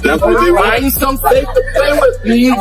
Find some safe to play with, please.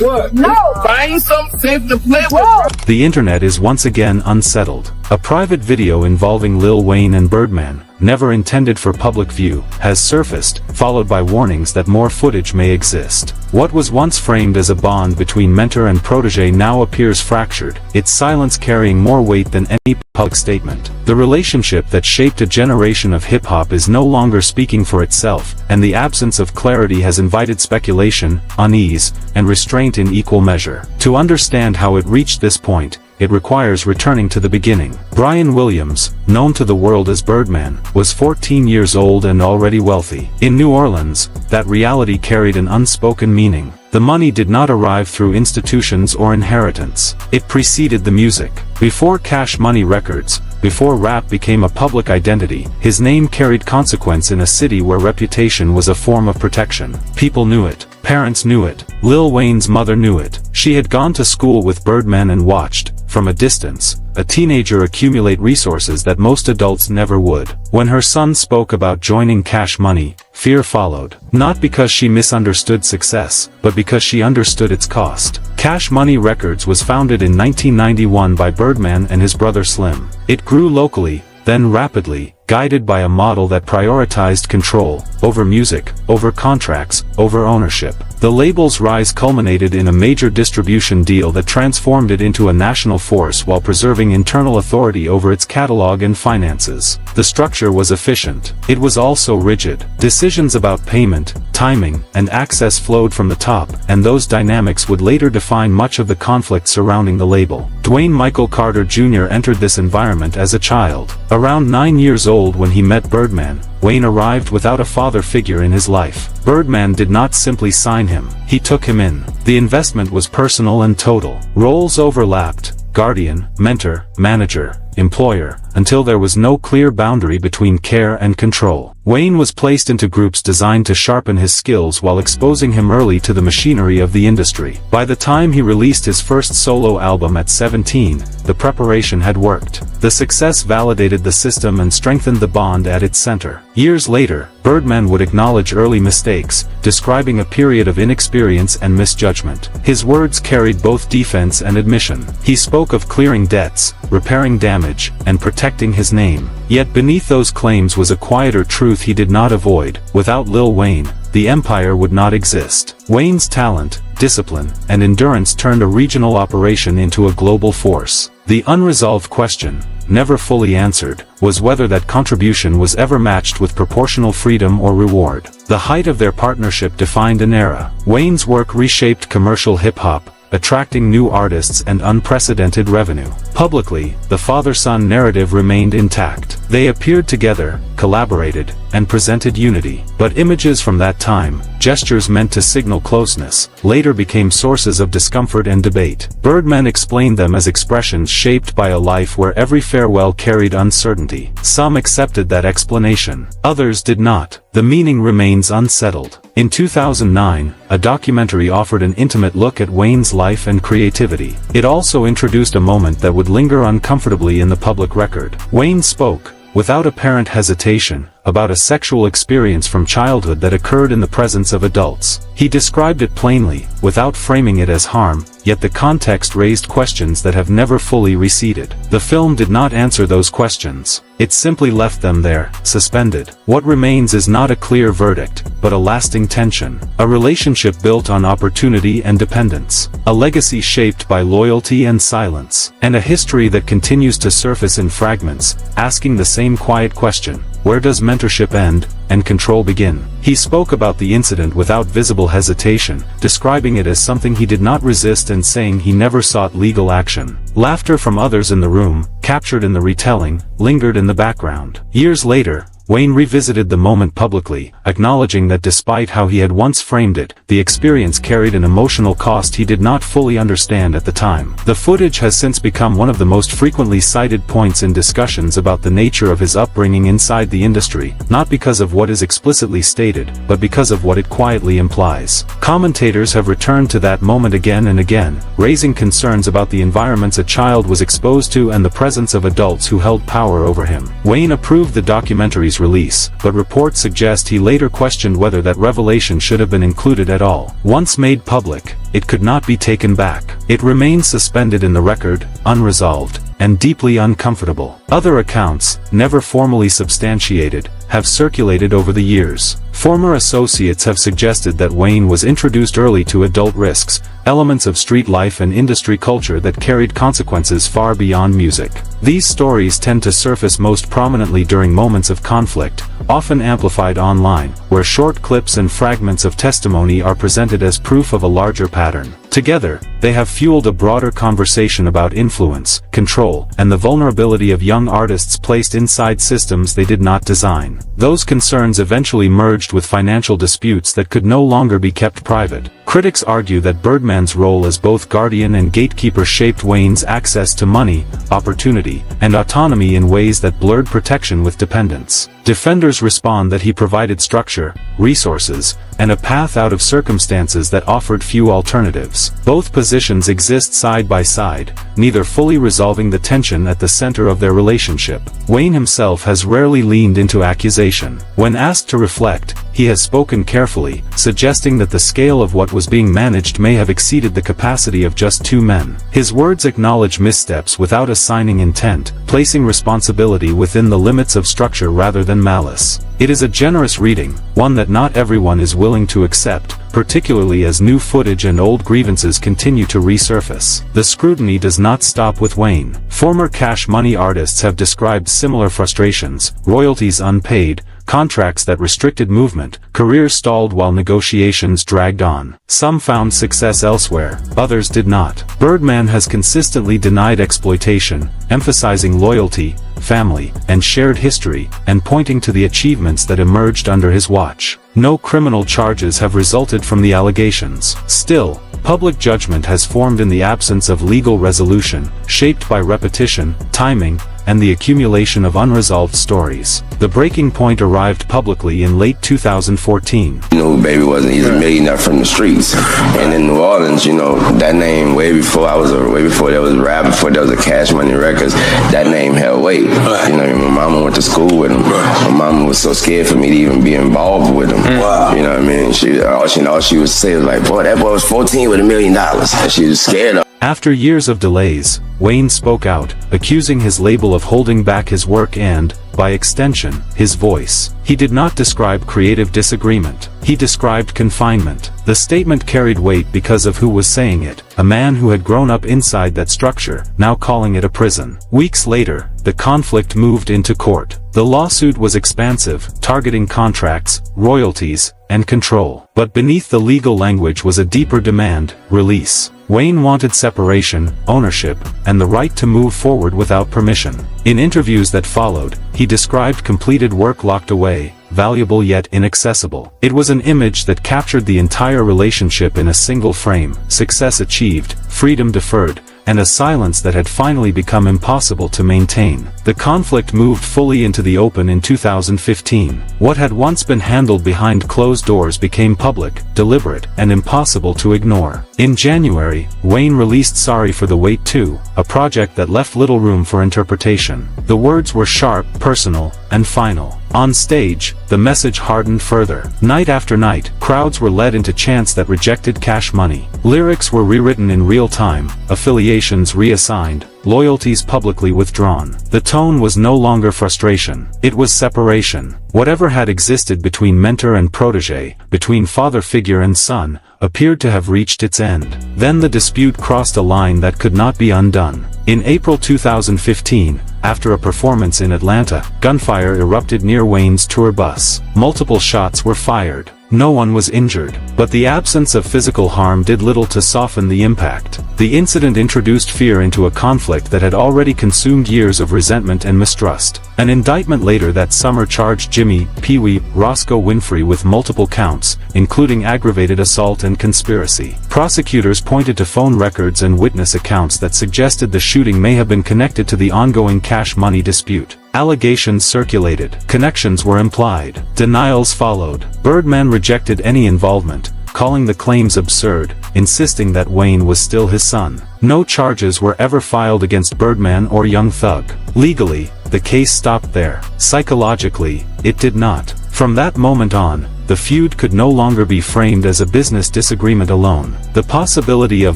What? No. Find some safe to play with. The internet is once again unsettled. A private video involving Lil Wayne and Birdman, never intended for public view, has surfaced, followed by warnings that more footage may exist. What was once framed as a bond between mentor and protege now appears fractured, its silence carrying more weight than any public statement. The relationship that shaped a generation of hip-hop is no longer speaking for itself, and the absence of clarity has invited speculation, unease, and restraint in equal measure. To understand how it reached this point, it requires returning to the beginning. Brian Williams, known to the world as Birdman, was 14 years old and already wealthy. In New Orleans, that reality carried an unspoken meaning. The money did not arrive through institutions or inheritance. It preceded the music. Before Cash Money Records, before rap became a public identity, his name carried consequence in a city where reputation was a form of protection. People knew it. Parents knew it. Lil Wayne's mother knew it. She had gone to school with Birdman and watched, from a distance, a teenager accumulate resources that most adults never would. When her son spoke about joining Cash Money, fear followed. Not because she misunderstood success, but because she understood its cost. Cash Money Records was founded in 1991 by Birdman and his brother Slim. It grew locally, then rapidly, guided by a model that prioritized control, over music, over contracts, over ownership. The label's rise culminated in a major distribution deal that transformed it into a national force while preserving internal authority over its catalog and finances. The structure was efficient. It was also rigid. Decisions about payment, timing, and access flowed from the top, and those dynamics would later define much of the conflict surrounding the label. Dwayne Michael Carter Jr. entered this environment as a child. Around 9 years old when he met Birdman, Wayne arrived without a father figure in his life. Birdman did not simply sign him, he took him in. The investment was personal and total. Roles overlapped: guardian, mentor, manager, employer, until there was no clear boundary between care and control. Wayne was placed into groups designed to sharpen his skills while exposing him early to the machinery of the industry. By the time he released his first solo album at 17, the preparation had worked. The success validated the system and strengthened the bond at its center. Years later, Birdman would acknowledge early mistakes, describing a period of inexperience and misjudgment. His words carried both defense and admission. He spoke of clearing debts, repairing damage, and protecting his name. Yet beneath those claims was a quieter truth he did not avoid: without Lil Wayne, the empire would not exist. Wayne's talent, discipline, and endurance turned a regional operation into a global force. The unresolved question, never fully answered, was whether that contribution was ever matched with proportional freedom or reward. The height of their partnership defined an era. Wayne's work reshaped commercial hip-hop, attracting new artists and unprecedented revenue. Publicly, the father-son narrative remained intact. They appeared together, collaborated, and presented unity. But images from that time, gestures meant to signal closeness, later became sources of discomfort and debate. Birdman explained them as expressions shaped by a life where every farewell carried uncertainty. Some accepted that explanation. Others did not. The meaning remains unsettled. In 2009, a documentary offered an intimate look at Wayne's life and creativity. It also introduced a moment that would linger uncomfortably in the public record. Wayne spoke, without apparent hesitation, about a sexual experience from childhood that occurred in the presence of adults. He described it plainly, without framing it as harm, yet the context raised questions that have never fully receded. The film did not answer those questions. It simply left them there, suspended. What remains is not a clear verdict, but a lasting tension. A relationship built on opportunity and dependence. A legacy shaped by loyalty and silence. And a history that continues to surface in fragments, asking the same quiet question: where does mentorship end, and control begin? He spoke about the incident without visible hesitation, describing it as something he did not resist and saying he never sought legal action. Laughter from others in the room, captured in the retelling, lingered in the background. Years later, Wayne revisited the moment publicly, acknowledging that despite how he had once framed it, the experience carried an emotional cost he did not fully understand at the time. The footage has since become one of the most frequently cited points in discussions about the nature of his upbringing inside the industry, not because of what is explicitly stated, but because of what it quietly implies. Commentators have returned to that moment again and again, raising concerns about the environments a child was exposed to and the presence of adults who held power over him. Wayne approved the documentary's release, but reports suggest he later questioned whether that revelation should have been included at all. Once made public, it could not be taken back. It remains suspended in the record, unresolved, and deeply uncomfortable. Other accounts, never formally substantiated, have circulated over the years. Former associates have suggested that Wayne was introduced early to adult risks, elements of street life and industry culture that carried consequences far beyond music. These stories tend to surface most prominently during moments of conflict, often amplified online, where short clips and fragments of testimony are presented as proof of a larger pattern. Together, they have fueled a broader conversation about influence, control, and the vulnerability of young artists placed inside systems they did not design. Those concerns eventually merged with financial disputes that could no longer be kept private. Critics argue that Birdman's role as both guardian and gatekeeper shaped Wayne's access to money, opportunity, and autonomy in ways that blurred protection with dependence. Defenders respond that he provided structure, resources, and a path out of circumstances that offered few alternatives. Both positions exist side by side, neither fully resolving the tension at the center of their relationship. Wayne himself has rarely leaned into accusation. When asked to reflect, he has spoken carefully, suggesting that the scale of what was being managed may have exceeded the capacity of just two men. His words acknowledge missteps without assigning intent, placing responsibility within the limits of structure rather than malice. It is a generous reading, one that not everyone is willing to accept, particularly as new footage and old grievances continue to resurface. The scrutiny does not stop with Wayne. Former Cash Money artists have described similar frustrations: royalties unpaid, contracts that restricted movement, careers stalled while negotiations dragged on. Some found success elsewhere, others did not. Birdman has consistently denied exploitation, emphasizing loyalty, family, and shared history, and pointing to the achievements that emerged under his watch. No criminal charges have resulted from the allegations. Still, public judgment has formed in the absence of legal resolution, shaped by repetition, timing, and the accumulation of unresolved stories. The breaking point arrived publicly in late 2014. You know who Baby was, and he's a millionaire from the streets. And in New Orleans, you know, that name way before there was rap, before there was a Cash Money Records, that name held weight. You know, my mama went to school with him. My mama was so scared for me to even be involved with him. Wow. You know what I mean? All she would say was like, boy, that boy was 14 with $1 million. And she was scared of. After years of delays, Wayne spoke out, accusing his label of holding back his work and, by extension, his voice. He did not describe creative disagreement. He described confinement. The statement carried weight because of who was saying it, a man who had grown up inside that structure, now calling it a prison. Weeks later, the conflict moved into court. The lawsuit was expansive, targeting contracts, royalties, and control. But beneath the legal language was a deeper demand: release. Wayne wanted separation, ownership, and the right to move forward without permission. In interviews that followed, he described completed work locked away, valuable yet inaccessible. It was an image that captured the entire relationship in a single frame: success achieved, freedom deferred, and a silence that had finally become impossible to maintain. The conflict moved fully into the open in 2015. What had once been handled behind closed doors became public, deliberate, and impossible to ignore. In January, Wayne released Sorry for the Wait 2, a project that left little room for interpretation. The words were sharp, personal, and final. On stage, the message hardened further. Night after night, crowds were led into chants that rejected Cash Money. Lyrics were rewritten in real time, affiliations reassigned, loyalties publicly withdrawn. The tone was no longer frustration. It was separation. Whatever had existed between mentor and protege, between father figure and son, appeared to have reached its end. Then the dispute crossed a line that could not be undone. In April 2015, after a performance in Atlanta, gunfire erupted near Wayne's tour bus. Multiple shots were fired. No one was injured, but the absence of physical harm did little to soften the impact. The incident introduced fear into a conflict that had already consumed years of resentment and mistrust. An indictment later that summer charged Jimmy, Pee-wee, Roscoe Winfrey with multiple counts, including aggravated assault and conspiracy. Prosecutors pointed to phone records and witness accounts that suggested the shooting may have been connected to the ongoing Cash Money dispute. Allegations circulated. Connections were implied. Denials followed. Birdman rejected any involvement, calling the claims absurd, insisting that Wayne was still his son. No charges were ever filed against Birdman or Young Thug. Legally, the case stopped there. Psychologically, it did not. From that moment on, the feud could no longer be framed as a business disagreement alone. The possibility of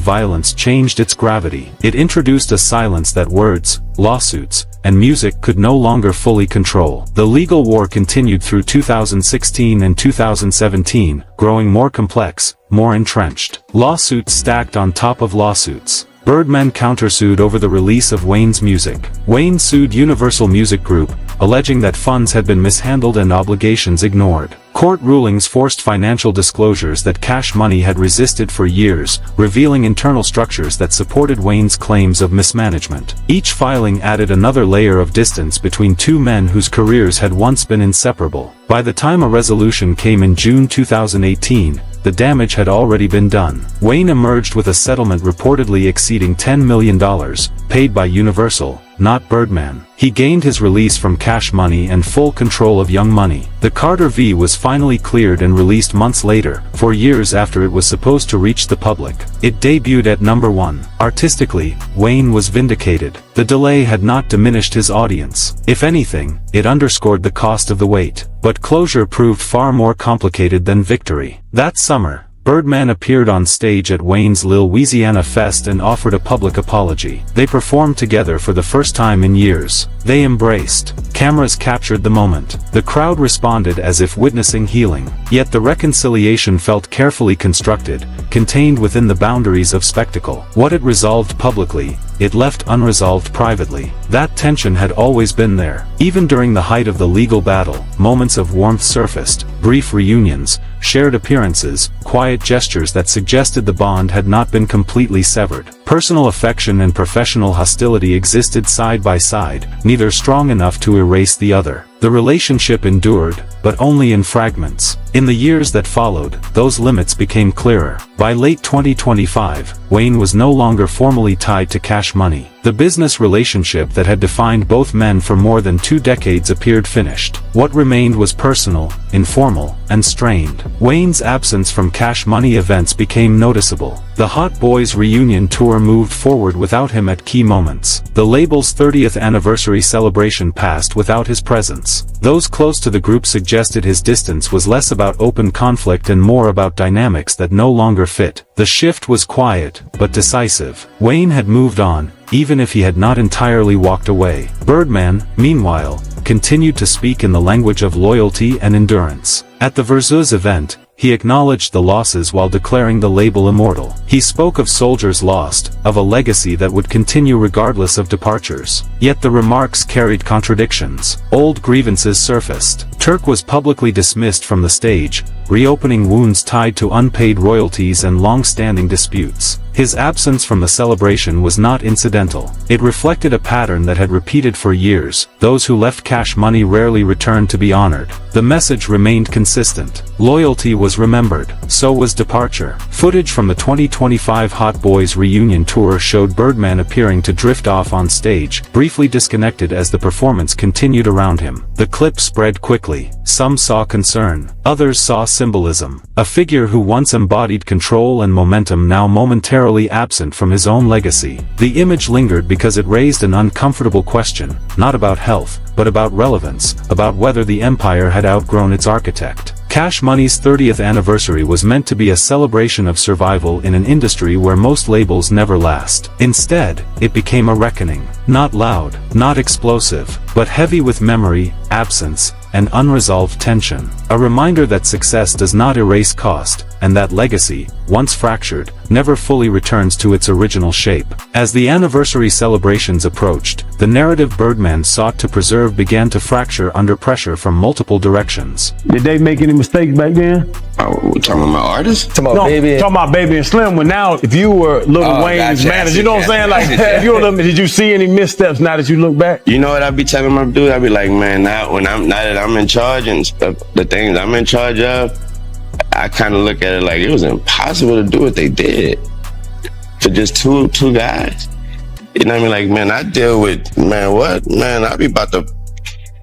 violence changed its gravity. It introduced a silence that words, lawsuits, and music could no longer fully control. The legal war continued through 2016 and 2017, growing more complex, more entrenched. Lawsuits stacked on top of lawsuits. Birdman countersued over the release of Wayne's music. Wayne sued Universal Music Group, alleging that funds had been mishandled and obligations ignored. Court rulings forced financial disclosures that Cash Money had resisted for years, revealing internal structures that supported Wayne's claims of mismanagement. Each filing added another layer of distance between two men whose careers had once been inseparable. By the time a resolution came in June 2018, the damage had already been done. Wayne emerged with a settlement reportedly exceeding $10 million, paid by Universal, not Birdman. He gained his release from Cash Money and full control of Young Money. The Carter V was finally cleared and released months later, 4 years after it was supposed to reach the public. It debuted at number 1. Artistically, Wayne was vindicated. The delay had not diminished his audience. If anything, it underscored the cost of the wait. But closure proved far more complicated than victory. That summer, Birdman appeared on stage at Wayne's Lil Louisiana Fest and offered a public apology. They performed together for the first time in years. They embraced. Cameras captured the moment. The crowd responded as if witnessing healing. Yet the reconciliation felt carefully constructed, contained within the boundaries of spectacle. What it resolved publicly, it left unresolved privately. That tension had always been there. Even during the height of the legal battle, moments of warmth surfaced, brief reunions, shared appearances, quiet gestures that suggested the bond had not been completely severed. Personal affection and professional hostility existed side by side, neither strong enough to erase the other. The relationship endured, but only in fragments. In the years that followed, those limits became clearer. By late 2025, Wayne was no longer formally tied to Cash Money. The business relationship that had defined both men for more than 2 decades appeared finished. What remained was personal, informal, and strained. Wayne's absence from Cash Money events became noticeable. The Hot Boys reunion tour moved forward without him at key moments. The label's 30th anniversary celebration passed without his presence. Those close to the group suggested his distance was less about open conflict and more about dynamics that no longer fit. The shift was quiet, but decisive. Wayne had moved on, even if he had not entirely walked away. Birdman, meanwhile, continued to speak in the language of loyalty and endurance. At the Versus event, he acknowledged the losses while declaring the label immortal. He spoke of soldiers lost, of a legacy that would continue regardless of departures. Yet the remarks carried contradictions. Old grievances surfaced. Turk was publicly dismissed from the stage, reopening wounds tied to unpaid royalties and long-standing disputes. His absence from the celebration was not incidental. It reflected a pattern that had repeated for years. Those who left Cash Money rarely returned to be honored. The message remained consistent. Loyalty was remembered. So was departure. Footage from the 2025 Hot Boys reunion tour showed Birdman appearing to drift off on stage, briefly disconnected as the performance continued around him. The clip spread quickly. Some saw concern. Others saw symbolism. A figure who once embodied control and momentum now momentarily absent from his own legacy. The image lingered because it raised an uncomfortable question, not about health, but about relevance, about whether the empire had outgrown its architect. Cash Money's 30th anniversary was meant to be a celebration of survival in an industry where most labels never last. Instead, it became a reckoning. Not loud, not explosive, but heavy with memory, absence, and unresolved tension. A reminder that success does not erase cost, and that legacy, once fractured, never fully returns to its original shape. As the anniversary celebrations approached, the narrative Birdman sought to preserve began to fracture under pressure from multiple directions. Did they make any mistakes back then? We're talking about artists? Talking about Baby and Slim. When now, if you were Lil Wayne's manager, you know what I'm saying? Like, if you were, did you see any missteps now that you look back? You know what I be telling my dude? I be like, man, now that I'm in charge and stuff, the things I'm in charge of, I kind of look at it like it was impossible to do what they did for just two guys. You know what I mean? Like, man, I deal with, I be about to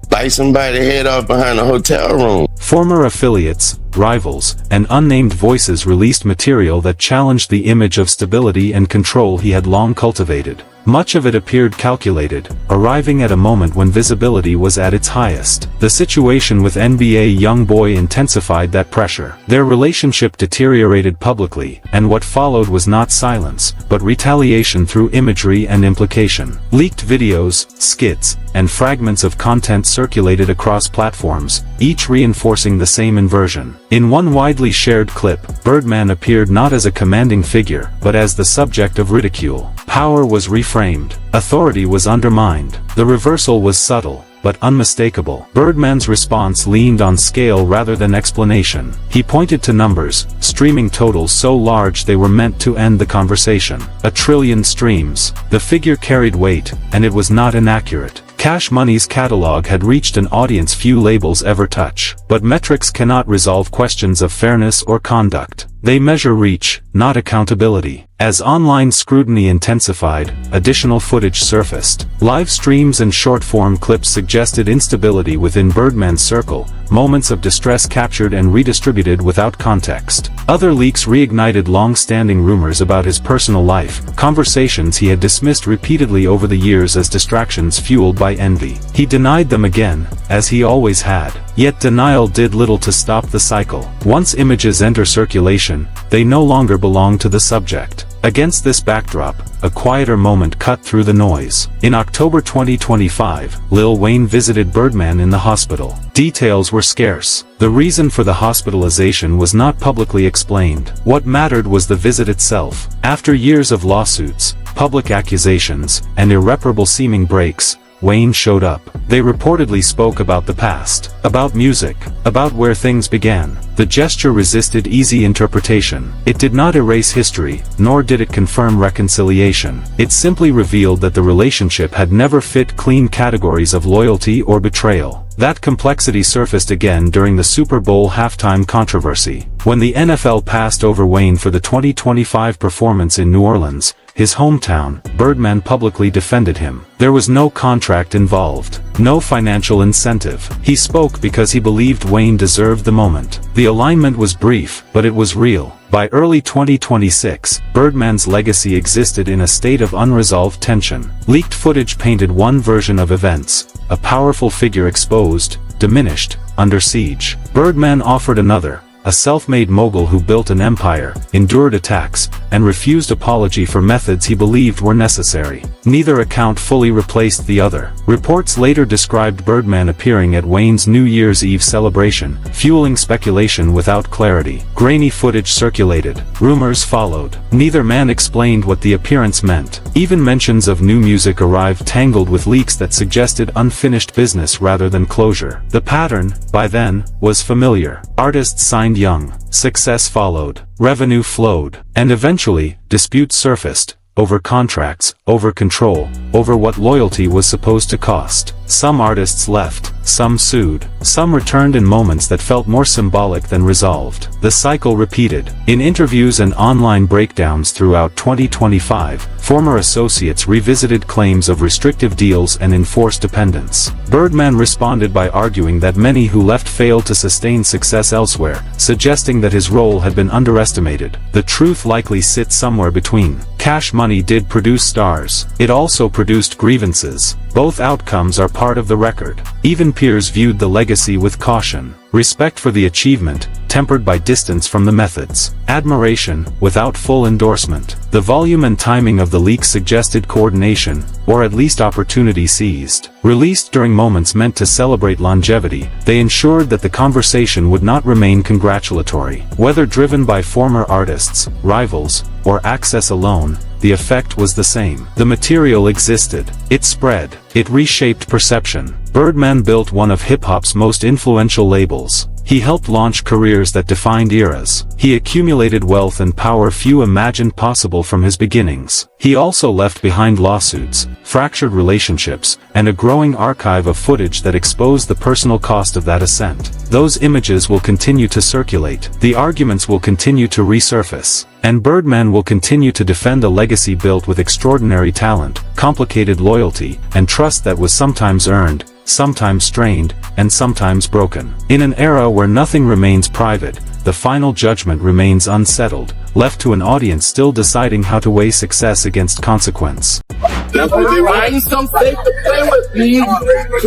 bite somebody's head off behind a hotel room. Former affiliates, rivals, and unnamed voices released material that challenged the image of stability and control he had long cultivated. Much of it appeared calculated, arriving at a moment when visibility was at its highest. The situation with NBA YoungBoy intensified that pressure. Their relationship deteriorated publicly, and what followed was not silence, but retaliation through imagery and implication. Leaked videos, skits, and fragments of content circulated across platforms, each reinforcing the same inversion. In one widely shared clip, Birdman appeared not as a commanding figure, but as the subject of ridicule. Power was reframed. Authority was undermined. The reversal was subtle, but unmistakable. Birdman's response leaned on scale rather than explanation. He pointed to numbers, streaming totals so large they were meant to end the conversation. 1 trillion streams. The figure carried weight, and it was not inaccurate. Cash Money's catalog had reached an audience few labels ever touch. But metrics cannot resolve questions of fairness or conduct. They measure reach, not accountability. As online scrutiny intensified, additional footage surfaced. Live streams and short-form clips suggested instability within Birdman's circle, moments of distress captured and redistributed without context. Other leaks reignited long-standing rumors about his personal life, conversations he had dismissed repeatedly over the years as distractions fueled by envy. He denied them again, as he always had. Yet denial did little to stop the cycle. Once images enter circulation, they no longer belong to the subject. Against this backdrop, a quieter moment cut through the noise. In October 2025, Lil Wayne visited Birdman in the hospital. Details were scarce. The reason for the hospitalization was not publicly explained. What mattered was the visit itself. After years of lawsuits, public accusations, and irreparable seeming breaks, Wayne showed up. They reportedly spoke about the past, about music, about where things began. The gesture resisted easy interpretation. It did not erase history, nor did it confirm reconciliation. It simply revealed that the relationship had never fit clean categories of loyalty or betrayal. That complexity surfaced again during the Super Bowl halftime controversy. When the NFL passed over Wayne for the 2025 performance in New Orleans, his hometown, Birdman publicly defended him. There was no contract involved, no financial incentive. He spoke because he believed Wayne deserved the moment. The alignment was brief, but it was real. By early 2026, Birdman's legacy existed in a state of unresolved tension. Leaked footage painted one version of events, a powerful figure exposed, diminished, under siege. Birdman offered another, a self-made mogul who built an empire, endured attacks, and refused apology for methods he believed were necessary. Neither account fully replaced the other. Reports later described Birdman appearing at Wayne's New Year's Eve celebration, fueling speculation without clarity. Grainy footage circulated. Rumors followed. Neither man explained what the appearance meant. Even mentions of new music arrived tangled with leaks that suggested unfinished business rather than closure. The pattern, by then, was familiar. Artists signed young. Success followed. Revenue flowed. And eventually, disputes surfaced. Over contracts, over control, over what loyalty was supposed to cost. Some artists left, some sued, some returned in moments that felt more symbolic than resolved. The cycle repeated. In interviews and online breakdowns throughout 2025, former associates revisited claims of restrictive deals and enforced dependence. Birdman responded by arguing that many who left failed to sustain success elsewhere, suggesting that his role had been underestimated. The truth likely sits somewhere between. Cash Money did produce stars. It also produced grievances. Both outcomes are part of the record. Even peers viewed the legacy with caution. Respect for the achievement, tempered by distance from the methods. Admiration, without full endorsement. The volume and timing of the leaks suggested coordination, or at least opportunity seized. Released during moments meant to celebrate longevity, they ensured that the conversation would not remain congratulatory. Whether driven by former artists, rivals, or access alone, the effect was the same. The material existed. It spread. It reshaped perception. Birdman built one of hip-hop's most influential labels. He helped launch careers that defined eras. He accumulated wealth and power few imagined possible from his beginnings. He also left behind lawsuits, fractured relationships, and a growing archive of footage that exposed the personal cost of that ascent. Those images will continue to circulate. The arguments will continue to resurface. And Birdman will continue to defend a legacy built with extraordinary talent, complicated loyalty, and trust that was sometimes earned, sometimes strained, and sometimes broken. In an era where nothing remains private, the final judgment remains unsettled, left to an audience still deciding how to weigh success against consequence. Find some safe to play with me.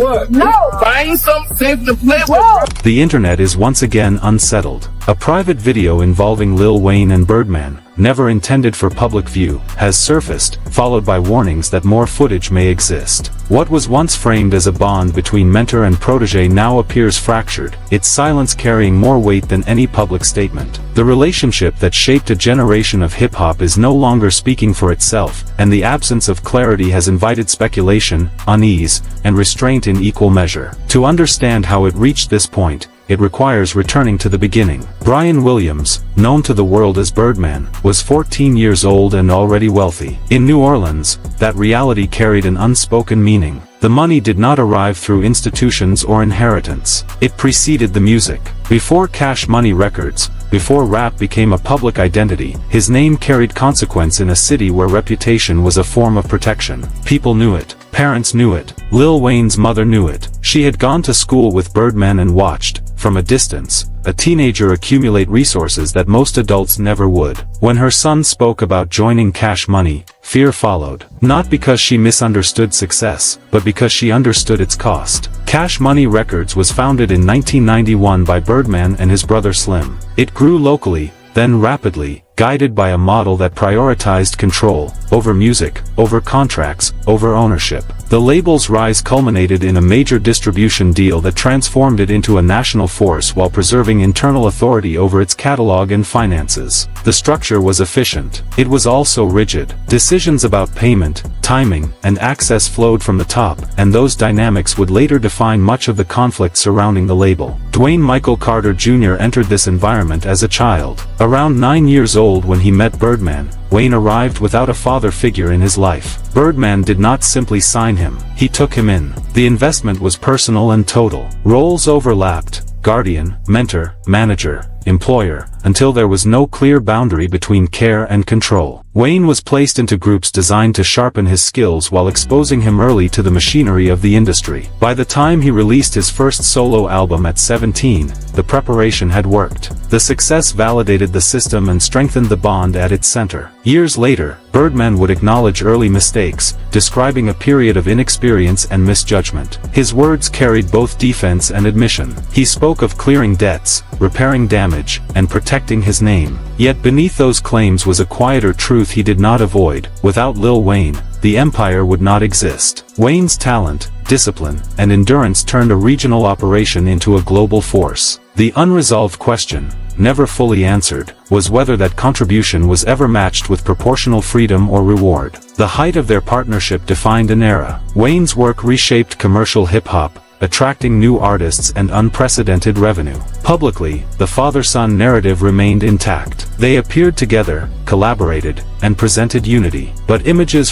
What? No. Find some safe to play with. The internet is once again unsettled. A private video involving Lil Wayne and Birdman, never intended for public view, has surfaced, followed by warnings that more footage may exist. What was once framed as a bond between mentor and protege now appears fractured, its silence carrying more weight than any public statement. The relationship that shaped a generation of hip-hop is no longer speaking for itself, and the absence of clarity has invited speculation, unease, and restraint in equal measure. To understand how it reached this point, it requires returning to the beginning. Brian Williams, known to the world as Birdman, was 14 years old and already wealthy. In New Orleans, that reality carried an unspoken meaning. The money did not arrive through institutions or inheritance. It preceded the music. Before Cash Money Records, before rap became a public identity, his name carried consequence in a city where reputation was a form of protection. People knew it. Parents knew it. Lil Wayne's mother knew it. She had gone to school with Birdman and watched, from a distance, a teenager accumulate resources that most adults never would. When her son spoke about joining Cash Money, fear followed. Not because she misunderstood success, but because she understood its cost. Cash Money Records was founded in 1991 by Birdman and his brother Slim. It grew locally, then rapidly, guided by a model that prioritized control, over music, over contracts, over ownership. The label's rise culminated in a major distribution deal that transformed it into a national force while preserving internal authority over its catalog and finances. The structure was efficient. It was also rigid. Decisions about payment, timing, and access flowed from the top, and those dynamics would later define much of the conflict surrounding the label. Dwayne Michael Carter Jr. entered this environment as a child. Around 9 years old when he met Birdman, Wayne arrived without a father figure in his life. Birdman did not simply sign him, he took him in. The investment was personal and total. Roles overlapped: guardian, mentor, manager, employer, until there was no clear boundary between care and control. Wayne was placed into groups designed to sharpen his skills while exposing him early to the machinery of the industry. By the time he released his first solo album at 17, the preparation had worked. The success validated the system and strengthened the bond at its center. Years later, Birdman would acknowledge early mistakes, describing a period of inexperience and misjudgment. His words carried both defense and admission. He spoke of clearing debts, repairing damage, and protecting his name. Yet beneath those claims was a quieter truth he did not avoid: without Lil Wayne, the empire would not exist. Wayne's talent, discipline, and endurance turned a regional operation into a global force. The unresolved question, never fully answered, was whether that contribution was ever matched with proportional freedom or reward. The height of their partnership defined an era. Wayne's work reshaped commercial hip-hop, attracting new artists and unprecedented revenue. Publicly, the father-son narrative remained intact. They appeared together, collaborated, and presented unity. But images